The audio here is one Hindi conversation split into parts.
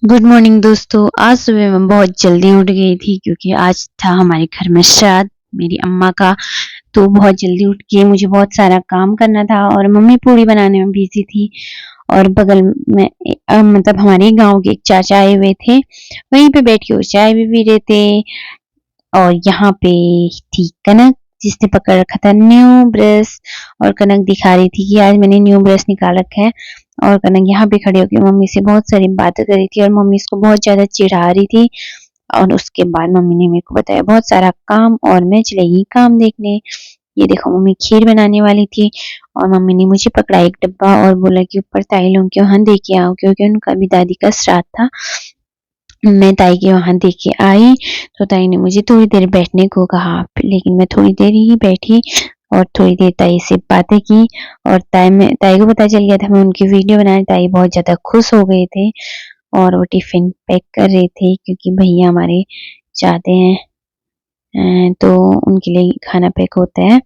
गुड मॉर्निंग दोस्तों। आज सुबह मैं बहुत जल्दी उठ गई थी क्योंकि आज था हमारे घर में श्राद्ध मेरी अम्मा का। तो बहुत जल्दी उठ के मुझे बहुत सारा काम करना था और मम्मी पूड़ी बनाने में बिजी थी। और बगल में मतलब हमारे गांव के एक चाचा आए हुए थे, वहीं पे बैठ के वो चाय भी पी रहे थे। और यहाँ पे थी कनक, जिसने पकड़ रखा था न्यू ब्रश। और कनक दिखा रही थी कि आज मैंने न्यू ब्रश निकाल रखा है। और कनक यहाँ पे खड़ी होकर मम्मी से बहुत सारी बातें कर रही थी और मम्मी इसको बहुत ज्यादा चिढ़ा रही थी। और उसके बाद मम्मी ने मेरे को बताया बहुत सारा काम और मैं चली गई काम देखने। ये देखो मम्मी खीर बनाने वाली थी और मम्मी ने मुझे पकड़ा एक डब्बा और बोला कि ऊपर ताई लोग के वहां दे के आओ, क्योंकि उनका भी दादी का श्राद्ध था। मैं ताई के वहां दे के आई तो ताई ने मुझे थोड़ी देर बैठने को कहा, लेकिन मैं थोड़ी देर ही बैठी और थोड़ी देर ताई से बातें की। और ताई को पता चल गया था मैं उनकी वीडियो बनाने। ताई बहुत ज्यादा खुश हो गए थे और वो टिफिन पैक कर रहे थे क्योंकि भैया हमारे जाते हैं तो उनके लिए खाना पैक होता है।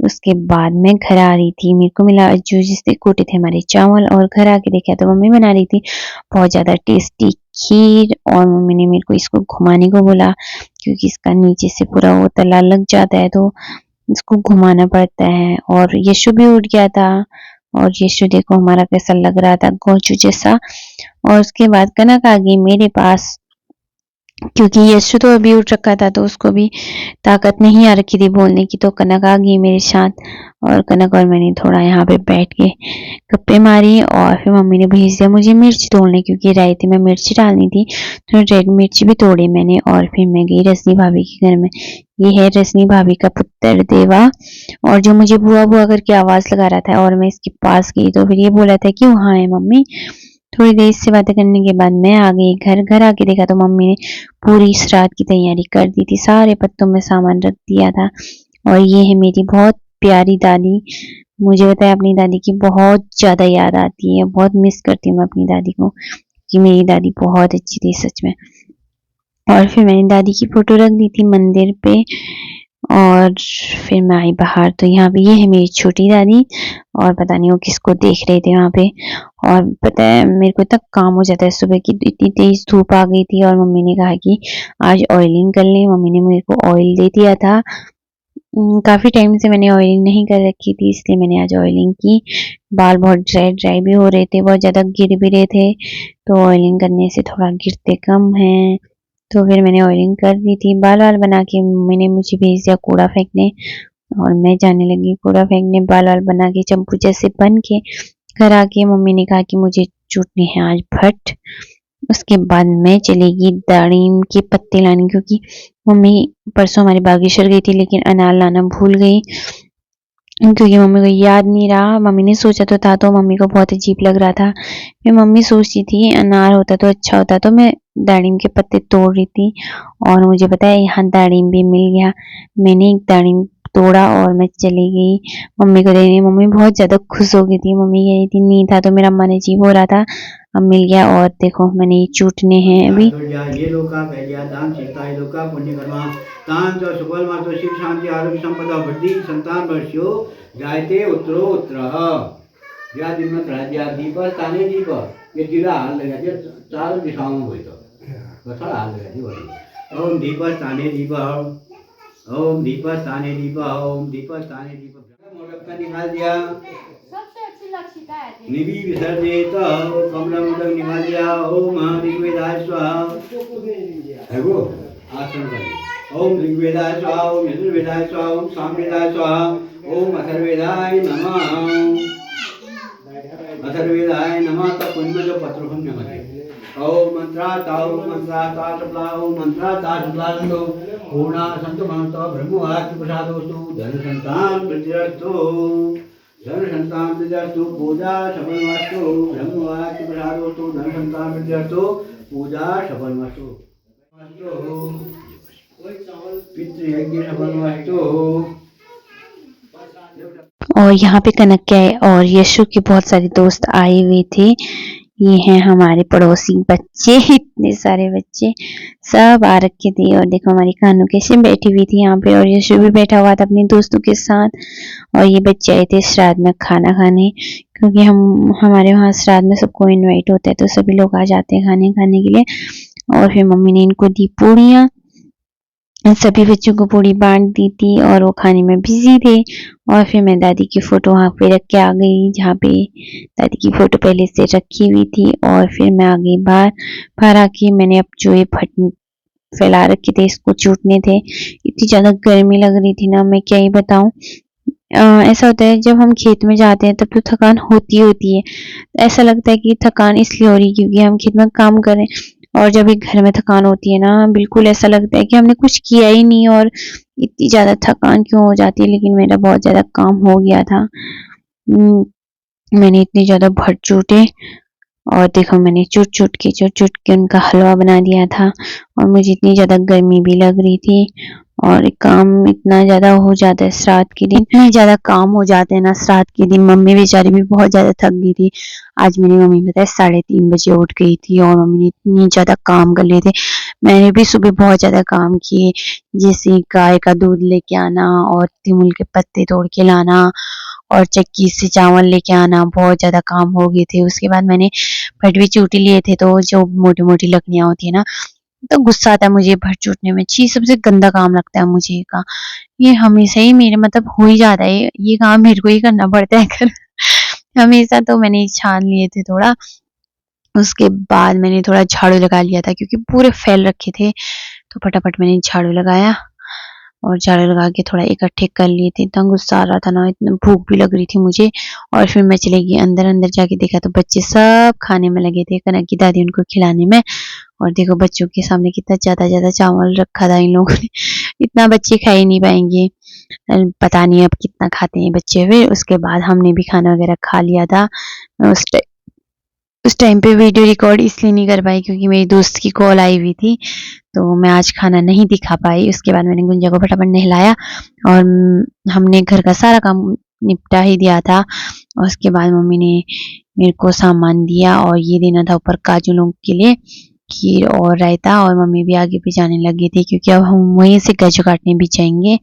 उसके बाद मैं घर आ रही थी, मेरे को मिला जो जिससे कोटे थे हमारे चावल, और घर आके देखा तो मम्मी बना रही थी बहुत ज्यादा टेस्टी खीर। और मम्मी ने मेरे को इसको घुमाने को बोला क्योंकि इसका नीचे से पूरा वो तला लग जाता है तो इसको घुमाना पड़ता है। और यशु भी उठ गया था और यशु देखो हमारा कैसा लग रहा था, गोचू जैसा। और उसके बाद कनक आ गई मेरे पास क्योंकि यशु तो अभी उठ रखा था तो उसको भी ताकत नहीं आ रखी थी बोलने की। तो कनक आ गई मेरे साथ और कनक और मैंने थोड़ा यहाँ पे बैठ के गप्पे मारी। और फिर मम्मी ने भेज दिया मुझे मिर्च तोड़ने क्योंकि रायते में मिर्च डालनी थी, तो रेड मिर्च भी तोड़ी मैंने। और फिर मैं गई रजनी भाभी के घर में। ये है रजनी भाभी का पुत्र देवा, और जो मुझे बुआ बुआ करके आवाज लगा रहा था और मैं इसके पास गई तो फिर ये बोला था कि वहां है मम्मी। थोड़ी देर से बातें करने के बाद मैं आ गई घर आके देखा तो मम्मी ने पूरी श्राद्ध की तैयारी कर दी थी, सारे पत्तों में सामान रख दिया था। और ये है मेरी बहुत प्यारी दादी। मुझे बताया अपनी दादी की बहुत ज्यादा याद आती है, बहुत मिस करती हूँ मैं अपनी दादी को कि मेरी दादी बहुत अच्छी थी सच में। और फिर मैंने दादी की फोटो रख दी थी मंदिर पे और फिर मैं आई बाहर तो यहाँ पे ये है मेरी छोटी दादी और पता नहीं वो किसको देख रहे थे वहां पे। और पता है मेरे को इतना काम हो जाता है सुबह की, इतनी तेज धूप आ गई थी और मम्मी ने कहा कि आज ऑयलिंग कर ले। मम्मी ने मेरे को ऑयल दे दिया था। काफी टाइम से मैंने ऑयलिंग नहीं कर रखी थी इसलिए मैंने आज ऑयलिंग की। बाल बहुत ड्राई ड्राई भी हो रहे थे, बहुत ज्यादा गिर भी रहे थे, तो ऑयलिंग करने से थोड़ा गिरते कम है। तो फिर मैंने ऑयलिंग कर दी थी, बाल वाल बना के मम्मी ने मुझे भेज दिया कूड़ा फेंकने और मैं जाने लगी कूड़ा फेंकने। बाल वाल बना के चंपू जैसे बन के घर आके मम्मी ने कहा कि मुझे चूटने हैं आज भट्ट। उसके बाद मैं चलेगी दाड़ीम के पत्ते लाने क्योंकि मम्मी परसों हमारी बागेश्वर गई थी लेकिन अनार लाना भूल गई क्योंकि मम्मी को याद नहीं रहा। मम्मी ने सोचा तो था तो मम्मी को बहुत अजीब लग रहा था। फिर मम्मी सोचती थी अनार होता तो अच्छा होता, तो मैं दाड़ीम के पत्ते तोड़ रही थी और मुझे पता है यहाँ दाड़ीम भी मिल गया। मैंने एक दाड़ीम तोड़ा और मैं चली गई मम्मी को देने। मम्मी बहुत ज्यादा खुश हो गई थी, मम्मी कह रही थी नहीं था तो मेरा मन अजीब हो रहा था, अब मिल गया। और देखो मैंने ये चूटने हैं अभी। ये लोका कहलिया दान सीता ये लोका पुण्य कर्मा तान तो सुबल मा तो शिव शांति आरोग्य संपदा वृद्धि संतान वर्ष्यो जायते उत्तरो उत्तरः। या दिन में राजा दीप ताने दीप ये दिला हाल लगा जे चारों दिशाओं में तो थोड़ा हाल लगा जी वही ओम दीप ताने दीप ओम दीप ताने दीप ओम दीप ताने दीप मोदक का निकाल दिया निधि विसर्जित कमला मोदक निकाल दिया। ओम ऋग्वेदाय स्वाहा है वो आसन कर। ओम ऋग्वेदाय स्वाहा ओम यजुर्वेदाय स्वाहा ओम सामवेदाय स्वाहा ओम अथर्वेदाय नमः। अथर्वेदाय नमः तब पुण्य जो पत्र पुण्य मते ओम मंत्रा सप्ला ओम मंत्रा सप्ला पूर्णा संतो मनतो ब्रह्मवाक्य प्रसादोस्तु धन संतान वृद्धिरस्तु धन संतान वृद्धिरस्तु पूजा सफलमस्तु ब्रह्मवाक्य प्रसादोस्तु धन संतान वृद्धिरस्तु पूजा सफलमस्तु पितृयज्ञ सफलमस्तु। और यहाँ पे कनक के और यशु के बहुत सारे दोस्त आए हुए थे। ये हैं हमारे पड़ोसी बच्चे, इतने सारे बच्चे सब आ रखे थे। और देखो हमारी कानू कैसे बैठी हुई थी यहाँ पे, और यशु भी बैठा हुआ था अपने दोस्तों के साथ। और ये बच्चे आए थे श्राद्ध में खाना खाने, क्योंकि हमारे वहाँ श्राद्ध में सबको इनवाइट होता है, तो सभी लोग आ जाते हैं खाने खाने के लिए। और फिर मम्मी ने इनको दी पूड़ियाँ, सभी बच्चों को पूड़ी बांट दी थी और वो खाने में बिजी थे। और फिर मैं दादी की फोटो वहाँ पे रख के आ गई, जहाँ पे दादी की फोटो पहले से रखी हुई थी। और फिर मैं आ गई बाहर आके मैंने अब जो ये फट फैला रखे थे इसको चूटने थे। इतनी ज्यादा गर्मी लग रही थी ना, मैं क्या ही बताऊं। ऐसा होता है जब हम खेत में जाते हैं तब तो थकान होती है। ऐसा लगता है कि थकान इसलिए हो रही है क्योंकि हम खेत में काम करें, और जब एक घर में थकान होती है ना, बिल्कुल ऐसा लगता है कि हमने कुछ किया ही नहीं, और इतनी ज्यादा थकान क्यों हो जाती है। लेकिन मेरा बहुत ज्यादा काम हो गया था। मैंने इतने ज्यादा भर चूटे, और देखो मैंने चुट चुट के उनका हलवा बना दिया था। और मुझे इतनी ज्यादा गर्मी भी लग रही थी, और काम इतना ज्यादा हो जाता है श्राद्ध के दिन, इतने ज्यादा काम हो जाते हैं ना श्राद्ध के दिन। मम्मी बेचारी भी बहुत ज्यादा थक गई थी। आज मेरी मम्मी पता है 3:30 बजे उठ गई थी, और मम्मी ने इतनी ज्यादा काम कर लिए थे। मैंने भी सुबह बहुत ज्यादा काम किए, जैसे गाय का दूध लेके आना, और तिमुल के पत्ते तोड़ के लाना, और चक्की से चावल लेके आना। बहुत ज्यादा काम हो गए थे। उसके बाद मैंने भट भी चूटी लिए थे, तो जो मोटी मोटी लकड़ियां होती है ना, तो गुस्सा आता है मुझे भट चूटने में। छी, सबसे गंदा काम लगता है मुझे का। ये हमेशा ही मेरे मतलब हो ही जाता है, ये काम मेरे को ही करना पड़ता है कर हमेशा। तो मैंने छान लिए थे थोड़ा। उसके बाद मैंने थोड़ा झाड़ू लगा लिया था क्योंकि पूरे फैल रखे थे, तो फटाफट मैंने झाड़ू लगाया। और झाड़ू लगा के थोड़ा इकट्ठे कर लिए थे। इतना गुस्सा आ रहा था ना, इतना भूख भी लग रही थी मुझे। और फिर मैं चली गई अंदर। अंदर जाके देखा तो बच्चे सब खाने में लगे थे, कनक की दादी उनको खिलाने में। और देखो बच्चों के सामने कितना ज्यादा ज्यादा चावल रखा था इन लोगों ने। इतना बच्चे खा ही नहीं पाएंगे, पता नहीं अब कितना खाते हैं बच्चे। फिर उसके बाद हमने भी खाना वगैरह खा लिया था। उस टाइम पे वीडियो रिकॉर्ड इसलिए नहीं कर पाई क्योंकि मेरी दोस्त की कॉल आई हुई थी, तो मैं आज खाना नहीं दिखा पाई। उसके बाद मैंने गुंजा को फटाफट नहलाया, और हमने घर का सारा काम निपटा ही दिया था। और उसके बाद मम्मी ने मेरे को सामान दिया, और ये देना था ऊपर काजू लोगों के लिए, खीर और रायता। और मम्मी भी आगे भी जाने लगी थी क्योंकि अब हम वहीं से काजू काटने भी जाएंगे।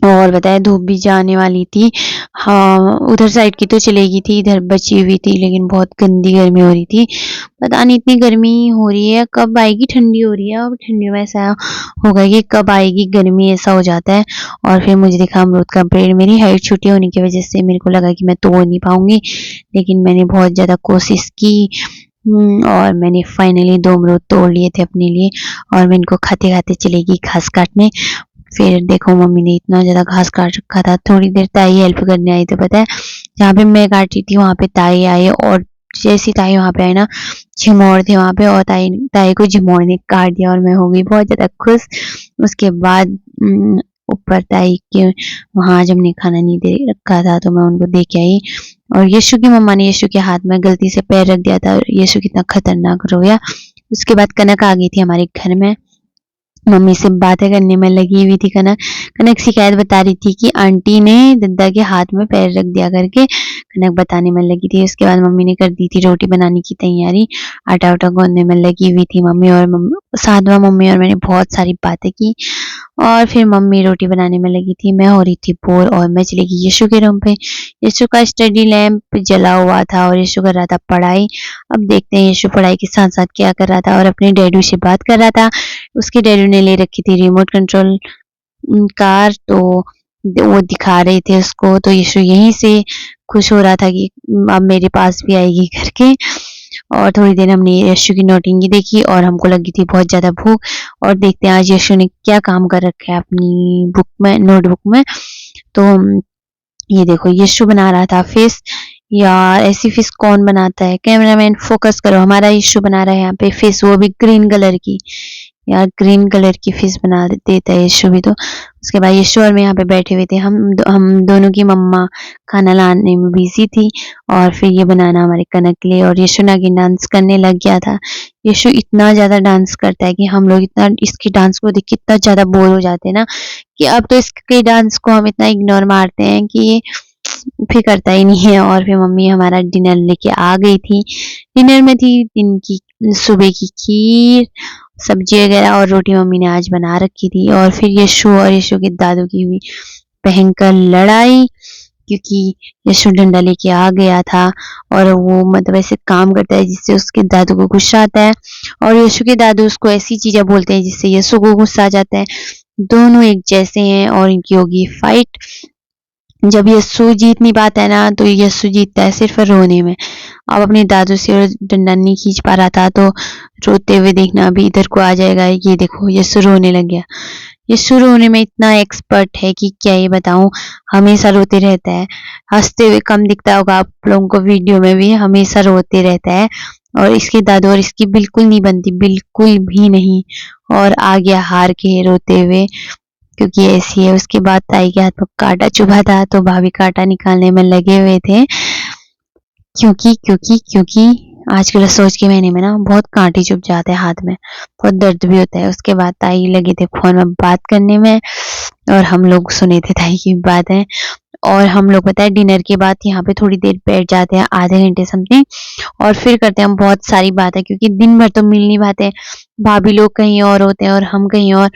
और बताया धूप भी जाने वाली थी। हाँ, उधर साइड की तो चलेगी थी, इधर बची हुई थी, लेकिन बहुत गंदी गर्मी हो रही थी। पता नहीं इतनी गर्मी हो रही है, कब आएगी ठंडी हो रही है। और ठंडी में ऐसा होगा कि कब आएगी गर्मी, ऐसा हो जाता है। और फिर मुझे दिखा अमरूद का पेड़। मेरी हाइट छोटी होने की वजह से मेरे को लगा कि मैं तोड़ नहीं पाऊंगी, लेकिन मैंने बहुत ज्यादा कोशिश की। और मैंने फाइनली 2 अमरूद तोड़ लिए थे अपने लिए, और मैं इनको खाते खाते चलेगी घास काटने। फिर देखो मम्मी ने इतना ज्यादा घास काट रखा था। थोड़ी देर ताई हेल्प करने आई, तो पता है जहाँ पे मैं काटी थी वहां पे ताई आई, और जैसी ताई वहां पे आई ना, झिमोर थे वहां पे, और ताई ताई को झिमोर ने काट दिया, और मैं हो गई बहुत ज्यादा खुश। उसके बाद ऊपर ताई के वहां जब हमने खाना नहीं दे रखा था, तो मैं उनको दे के आई। और यशु की मम्मा ने यशु के हाथ में गलती से पैर रख दिया था, यशु कितना खतरनाक रोया। उसके बाद कनक आ गई थी हमारे घर में, मम्मी से बातें करने में लगी हुई थी। कनक कनक शिकायत बता रही थी कि आंटी ने दद्दा के हाथ में पैर रख दिया करके, कनक बताने में लगी थी। उसके बाद मम्मी ने कर दी थी रोटी बनाने की तैयारी, आटा उटा गूंदने में लगी हुई थी मम्मी। और साथ में मम्मी और मैंने बहुत सारी बातें की। और फिर मम्मी रोटी बनाने में लगी थी, मैं हो रही थी बोर, और मैं चली गई यशु के रूम पे। यशु का स्टडी लैंप जला हुआ था, और यशु कर रहा था पढ़ाई। अब देखते हैं यशु पढ़ाई के साथ साथ क्या कर रहा था, और अपने डैडू से बात कर रहा था। उसके डैडू ने ले रखी थी रिमोट कंट्रोल कार, तो वो दिखा रहे थे उसको। तो यशु यहीं से खुश हो रहा था कि अब मेरे पास भी आएगी करके। और थोड़ी देर हमने यशु की नोटिंगी देखी, और हमको लगी थी बहुत ज्यादा भूख। और देखते हैं आज यशु ने क्या काम कर रखा है अपनी बुक में, नोटबुक में। तो ये देखो यशु बना रहा था फिश। यार ऐसी फिश कौन बनाता है, कैमरामैन फोकस करो। हमारा यशु बना रहा है यहाँ पे फिश, वो भी ग्रीन कलर की। यार ग्रीन कलर की फिश बना देता है यशु भी। तो उसके बाद यशु और मैं यहाँ पे बैठे हुए थे। हम दोनों की मम्मा खाना लाने में बिजी थी, और फिर ये बनाना हमारे कनक के लिए। और यशु नागिन डांस करने लग गया था। यशु इतना ज्यादा डांस करता है कि हम लोग इतना इसके डांस को देख के इतना ज्यादा बोर हो जाते हैं ना, कि अब तो इसके डांस को हम इतना इग्नोर मारते हैं कि ये फिर करता ही नहीं है। और फिर मम्मी हमारा डिनर लेके आ गई थी। डिनर में थी दिन की सुबह की खीर, सब्जी वगैरह और रोटी मम्मी ने आज बना रखी थी। और फिर यशु और यशु के दादू की हुई भयंकर लड़ाई, क्योंकि यशु डंडा लेके आ गया था और वो मतलब ऐसे काम करता है जिससे उसके दादू को गुस्सा आता है, और यशु के दादू उसको ऐसी चीजें बोलते हैं जिससे यशु को गुस्सा आ जाता है। दोनों एक जैसे हैं और इनकी होगी फाइट। जब यस्सु जीत नहीं पाता है ना, तो यस्सु जीतता है सिर्फ रोने में। अब अपने दादू से डंडा नहीं खींच पा रहा था, तो रोते हुए देखना अभी इधर को आ जाएगा। ये देखो यस्सु रोने लग गया। यस्सु रोने में इतना एक्सपर्ट है कि क्या ये बताऊं, हमेशा रोते रहता है। हंसते हुए कम दिखता होगा आप लोगों को वीडियो में भी, हमेशा रोते रहता है। और इसके दादू और इसकी बिल्कुल नहीं बनती, बिल्कुल भी नहीं। और आ गया हार के रोते हुए, क्योंकि ऐसी है। उसके बाद ताई के हाथ में कांटा चुभा था, तो भाभी कांटा निकालने में लगे हुए थे, क्योंकि आजकल सोच के महीने में ना बहुत कांटे चुभ जाते हैं हाथ में, बहुत दर्द भी होता है। उसके बाद ताई लगे थे फोन में बात करने में, और हम लोग सुने थे ताई की बातें। और हम लोग पता है डिनर के बाद यहाँ पे थोड़ी देर बैठ जाते हैं, आधे घंटे समथिंग, और फिर करते हैं हम बहुत सारी बातें, क्योंकि दिन भर तो मिल नहीं पाते। भाभी लोग कहीं और होते हैं और हम कहीं और,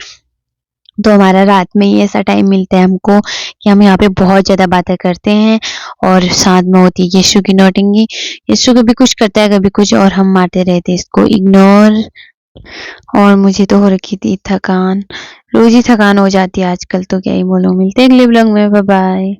तो हमारा रात में ही ऐसा टाइम मिलता है हमको कि हम यहाँ पे बहुत ज्यादा बातें करते हैं। और साथ में होती है यीशु की नौटंकी। यीशु कभी कुछ करता है कभी कुछ, और हम मारते रहते हैं इसको इग्नोर। और मुझे तो हो रखी थी थकान, रोज ही थकान हो जाती है आजकल, तो क्या ही बोलूं। मिलते हैं अगले ब्लॉग में, बाय बाय।